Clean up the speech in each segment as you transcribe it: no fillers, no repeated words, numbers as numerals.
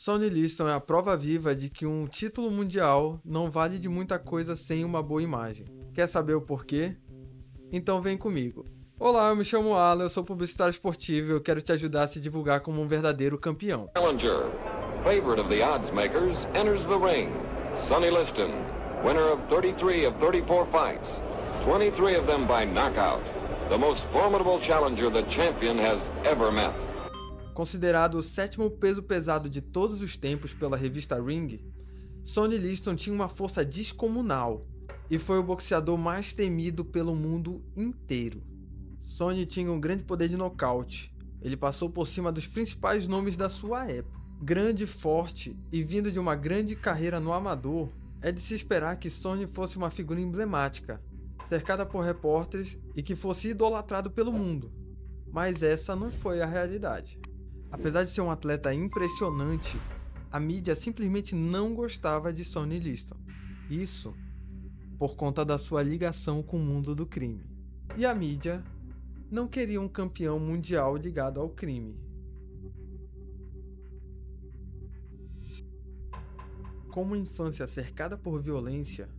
Sonny Liston é a prova viva de que um título mundial não vale de muita coisa sem uma boa imagem. Quer saber o porquê? Então vem comigo. Olá, eu me chamo Alan, eu sou publicitário esportivo e eu quero te ajudar a se divulgar como um verdadeiro campeão. Challenger, favorite of the odds makers, enters the ring. Sonny Liston, winner of 33 of 34 fights, 23 of them by knockout. The most formidable challenger the champion has ever met. Considerado o sétimo peso pesado de todos os tempos pela revista Ring, Sonny Liston tinha uma força descomunal e foi o boxeador mais temido pelo mundo inteiro. Sonny tinha um grande poder de nocaute. Ele passou por cima dos principais nomes da sua época. Grande, forte e vindo de uma grande carreira no amador, é de se esperar que Sonny fosse uma figura emblemática, cercada por repórteres e que fosse idolatrado pelo mundo. Mas essa não foi a realidade. Apesar de ser um atleta impressionante, a mídia simplesmente não gostava de Sonny Liston. Isso por conta da sua ligação com o mundo do crime. E a mídia não queria um campeão mundial ligado ao crime. Com uma infância cercada por violência,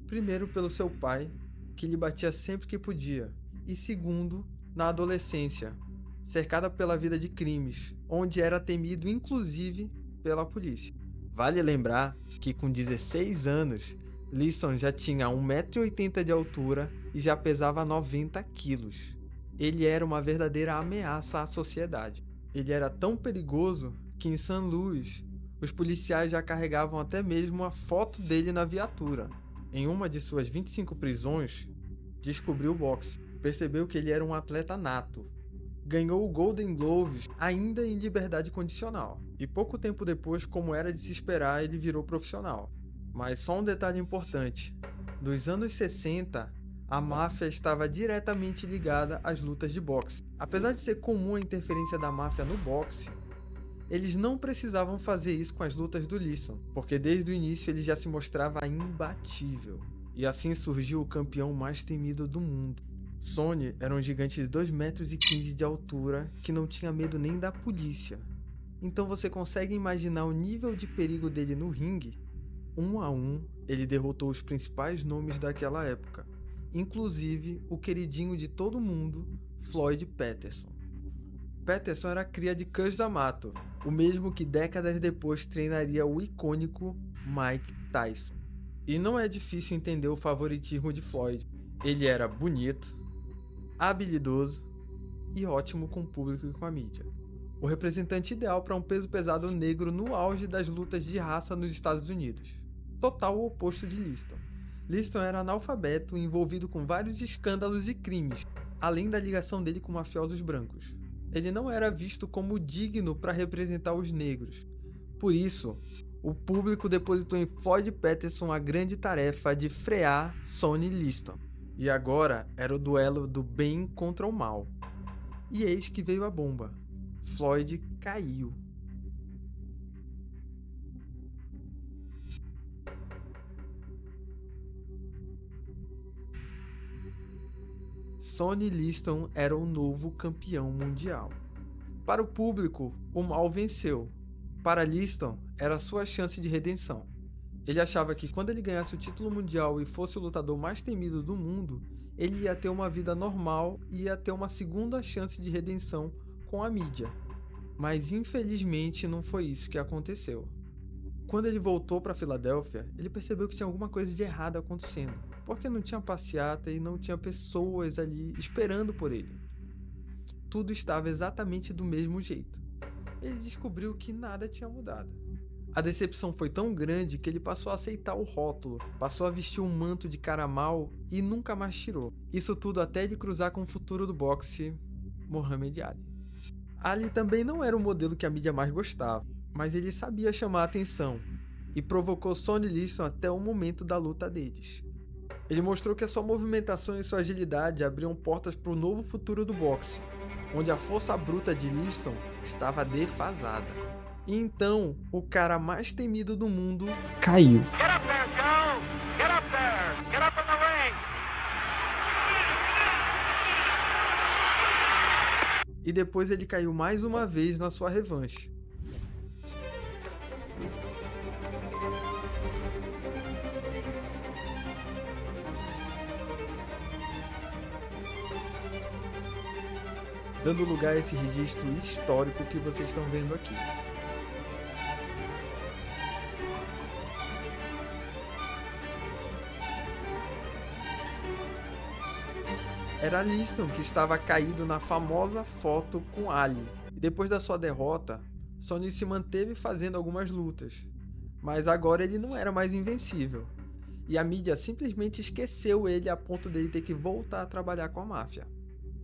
primeiro pelo seu pai, que lhe batia sempre que podia, e segundo, na adolescência, cercada pela vida de crimes, onde era temido inclusive pela polícia. Vale lembrar que com 16 anos, Liston já tinha 1,80 m de altura e já pesava 90 quilos. Ele era uma verdadeira ameaça à sociedade. Ele era tão perigoso que em St. Louis, os policiais já carregavam até mesmo a foto dele na viatura. Em uma de suas 25 prisões, descobriu o boxe, percebeu que ele era um atleta nato. Ganhou o Golden Gloves ainda em liberdade condicional. E pouco tempo depois, como era de se esperar, ele virou profissional. Mas só um detalhe importante. Nos anos 60, a máfia estava diretamente ligada às lutas de boxe. Apesar de ser comum a interferência da máfia no boxe, eles não precisavam fazer isso com as lutas do Liston, porque desde o início ele já se mostrava imbatível. E assim surgiu o campeão mais temido do mundo. Sonny era um gigante de 2,15 metros de altura que não tinha medo nem da polícia. Então você consegue imaginar o nível de perigo dele no ringue? 1 a 1, ele derrotou os principais nomes daquela época, inclusive o queridinho de todo mundo, Floyd Patterson. Patterson era cria de Cus D'Amato, o mesmo que décadas depois treinaria o icônico Mike Tyson. E não é difícil entender o favoritismo de Floyd. Ele era bonito, habilidoso e ótimo com o público e com a mídia. O representante ideal para um peso pesado negro no auge das lutas de raça nos Estados Unidos. Total o oposto de Liston. Liston era analfabeto e envolvido com vários escândalos e crimes, além da ligação dele com mafiosos brancos. Ele não era visto como digno para representar os negros. Por isso, o público depositou em Floyd Patterson a grande tarefa de frear Sonny Liston. E agora era o duelo do bem contra o mal. E eis que veio a bomba. Floyd caiu. Sonny Liston era o novo campeão mundial. Para o público, o mal venceu. Para Liston, era a sua chance de redenção. Ele achava que quando ele ganhasse o título mundial e fosse o lutador mais temido do mundo, ele ia ter uma vida normal e ia ter uma segunda chance de redenção com a mídia. Mas infelizmente não foi isso que aconteceu. Quando ele voltou para Filadélfia, ele percebeu que tinha alguma coisa de errado acontecendo, porque não tinha passeata e não tinha pessoas ali esperando por ele. Tudo estava exatamente do mesmo jeito. Ele descobriu que nada tinha mudado. A decepção foi tão grande que ele passou a aceitar o rótulo, passou a vestir um manto de cara mal e nunca mais tirou. Isso tudo até ele cruzar com o futuro do boxe, Muhammad Ali. Ali também não era o modelo que a mídia mais gostava, mas ele sabia chamar a atenção e provocou Sonny Liston até o momento da luta deles. Ele mostrou que a sua movimentação e sua agilidade abriam portas para o novo futuro do boxe, onde a força bruta de Liston estava defasada. E então, o cara mais temido do mundo caiu. Get up there, Joe! Get up there! Get up in the ring! E depois ele caiu mais uma vez na sua revanche. dando lugar a esse registro histórico que vocês estão vendo aqui. Era Liston que estava caído na famosa foto com Ali. E depois da sua derrota, Sonny se manteve fazendo algumas lutas, mas agora ele não era mais invencível. E a mídia simplesmente esqueceu ele a ponto dele ter que voltar a trabalhar com a máfia.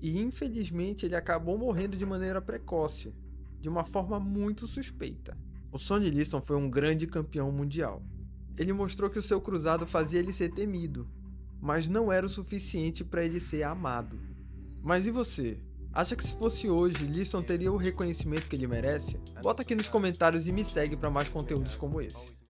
E infelizmente ele acabou morrendo de maneira precoce, de uma forma muito suspeita. O Sonny Liston foi um grande campeão mundial. Ele mostrou que o seu cruzado fazia ele ser temido, mas não era o suficiente para ele ser amado. Mas e você? Acha que se fosse hoje, Liston teria o reconhecimento que ele merece? Bota aqui nos comentários e me segue para mais conteúdos como esse.